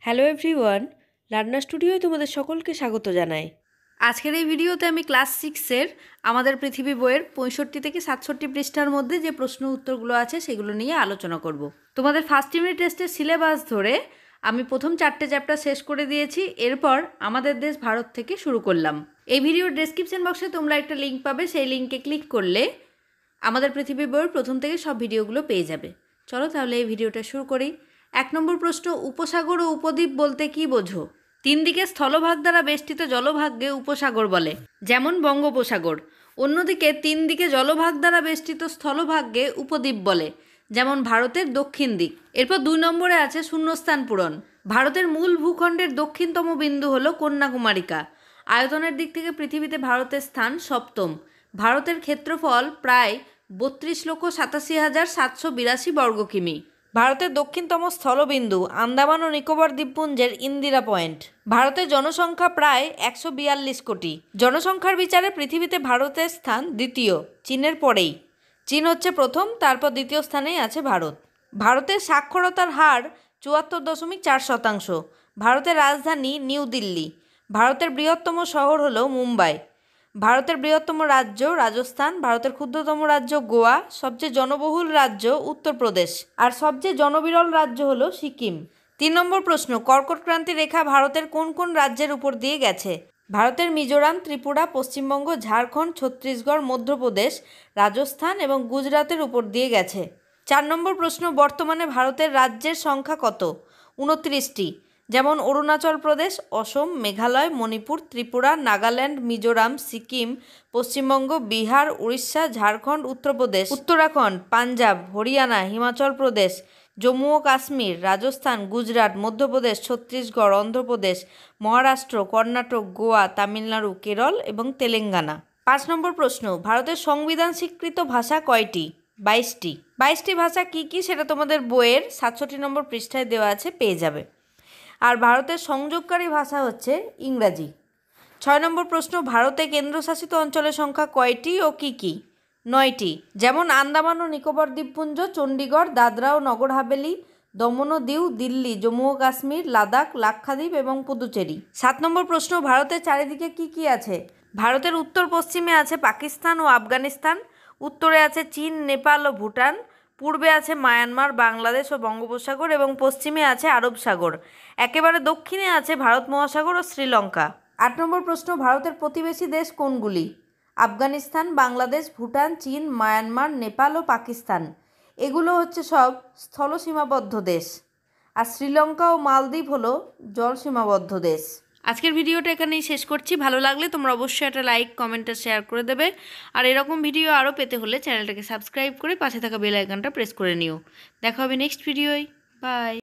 Hello everyone, রান্না স্টুডিওয় তোমাদের সকলকে স্বাগত জানাই। আজকের এই ভিডিওতে আমি ক্লাস 6-এর আমাদের পৃথিবী বইয়ের 65 থেকে 67 পৃষ্ঠার মধ্যে যে প্রশ্ন উত্তরগুলো আছে সেগুলো নিয়ে আলোচনা করব। তোমাদের ফার্স্ট ইউনিট টেস্টের সিলেবাস ধরে আমি প্রথম 4টে চ্যাপ্টার শেষ করে দিয়েছি। এরপর আমাদের দেশ ভারত থেকে শুরু করলাম। এই ভিডিওর ডেসক্রিপশন বক্সে তোমরা একটা লিঙ্ক পাবে, সেই লিঙ্কে ক্লিক করলে আমাদের পৃথিবী বইয়ের প্রথম থেকে সব ভিডিওগুলো পেয়ে যাবে। চলো তাহলে এই ভিডিওটা শুরু করি। 1 নম্বর প্রশ্ন, উপসাগর ও উপদ্বীপ বলতে কি বোঝো? 3 দিকে স্থলভাগ দ্বারা বেষ্টিত জলভাগকে উপসাগর বলে, যেমন বঙ্গোপসাগর। অন্যদিকে 3 দিকে জলভাগ দ্বারা বেষ্টিত স্থলভাগকে উপদ্বীপ বলে, যেমন ভারতের দক্ষিণ দিক। এরপর 2 নম্বরে আছে শূন্যস্থান পূরণ। ভারতের মূল ভূখণ্ডের দক্ষিণতম বিন্দু হলো কন্যাকুমারিকা। আয়তনের দিক থেকে পৃথিবীতে ভারতের স্থান 7ম। ভারতের ক্ষেত্রফল প্রায় 32,87,782 বর্গ কিমি। ভারতের দক্ষিণতম স্থলবিন্দু আন্দামান ও নিকোবর দ্বীপপুঞ্জের ইন্দিরা পয়েন্ট। ভারতের জনসংখ্যা প্রায় 142 কোটি। জনসংখ্যার বিচারে পৃথিবীতে ভারতের স্থান দ্বিতীয়, চীনের পরেই। চীন হচ্ছে প্রথম, তারপর দ্বিতীয় স্থানেই আছে ভারত। ভারতের সাক্ষরতার হার 74.4%। ভারতের রাজধানী নিউ দিল্লি। ভারতের বৃহত্তম শহর হলো মুম্বাই। ভারতের বৃহত্তম রাজ্য রাজস্থান। ভারতের ক্ষুদ্রতম রাজ্য গোয়া। সবচেয়ে জনবহুল রাজ্য উত্তরপ্রদেশ। আর সবচেয়ে জনবিরল রাজ্য হলো সিকিম। 3 নম্বর প্রশ্ন, কর্কট ক্রান্তি রেখা ভারতের কোন কোন রাজ্যের উপর দিয়ে গেছে? ভারতের মিজোরাম, ত্রিপুরা, পশ্চিমবঙ্গ, ঝাড়খণ্ড, ছত্তিশগড়, মধ্যপ্রদেশ, রাজস্থান এবং গুজরাতের উপর দিয়ে গেছে। 4 নম্বর প্রশ্ন, বর্তমানে ভারতের রাজ্যের সংখ্যা কত? 29টি, যেমন অরুণাচল প্রদেশ, অসম, মেঘালয়, মণিপুর, ত্রিপুরা, নাগাল্যান্ড, মিজোরাম, সিকিম, পশ্চিমবঙ্গ, বিহার, উড়িষ্যা, ঝাড়খণ্ড, উত্তরপ্রদেশ, উত্তরাখণ্ড, পাঞ্জাব, হরিয়ানা, হিমাচল প্রদেশ, জম্মু ও কাশ্মীর, রাজস্থান, গুজরাট, মধ্যপ্রদেশ, ছত্তিশগড়, অন্ধ্রপ্রদেশ, মহারাষ্ট্র, কর্ণাটক, গোয়া, তামিলনাড়ু, কেরল এবং তেলেঙ্গানা। 5 নম্বর প্রশ্ন, ভারতের সংবিধান স্বীকৃত ভাষা কয়টি? 22টি। 22টি ভাষা কি কি সেটা তোমাদের বইয়ের 67 নম্বর পৃষ্ঠায় দেওয়া আছে, পেয়ে যাবে। আর ভারতের সংযোগকারী ভাষা হচ্ছে ইংরাজি। 6 নম্বর প্রশ্ন, ভারতে কেন্দ্রশাসিত অঞ্চলের সংখ্যা কয়টি ও কি কি? 9টি, যেমন আন্দামান ও নিকোবর দ্বীপপুঞ্জ, চণ্ডীগড়, দাদরা ও নগর হাভেলি, দমন ও দিউ, দিল্লি, জম্মু ও কাশ্মীর, লাদাখ, লাক্ষাদ্বীপ এবং পুদুচেরি। 7 নম্বর প্রশ্ন, ভারতের চারিদিকে কি কি আছে? ভারতের উত্তর পশ্চিমে আছে পাকিস্তান ও আফগানিস্তান, উত্তরে আছে চীন, নেপাল ও ভুটান, পূর্বে আছে মায়ানমার, বাংলাদেশ ও বঙ্গোপসাগর এবং পশ্চিমে আছে আরব সাগর। একেবারে দক্ষিণে আছে ভারত মহাসাগর ও শ্রীলঙ্কা। 8 নম্বর প্রশ্ন, ভারতের প্রতিবেশী দেশ কোনগুলি? আফগানিস্তান, বাংলাদেশ, ভুটান, চীন, মায়ানমার, নেপাল ও পাকিস্তান। এগুলো হচ্ছে সব স্থলসীমাবদ্ধ দেশ। আর শ্রীলঙ্কা ও মালদ্বীপ হলো জলসীমাবদ্ধ দেশ। আজকের ভিডিওটা এখানেই শেষ করছি। ভালো লাগলে তোমরা অবশ্যই একটা লাইক, কমেন্ট আর শেয়ার করে দেবে। আর এরকম ভিডিও আরও পেতে হলে চ্যানেলটাকে সাবস্ক্রাইব করে পাশে থাকা বেল আইকনটা প্রেস করে নিও। দেখা হবে নেক্সট ভিডিওয়। বাই।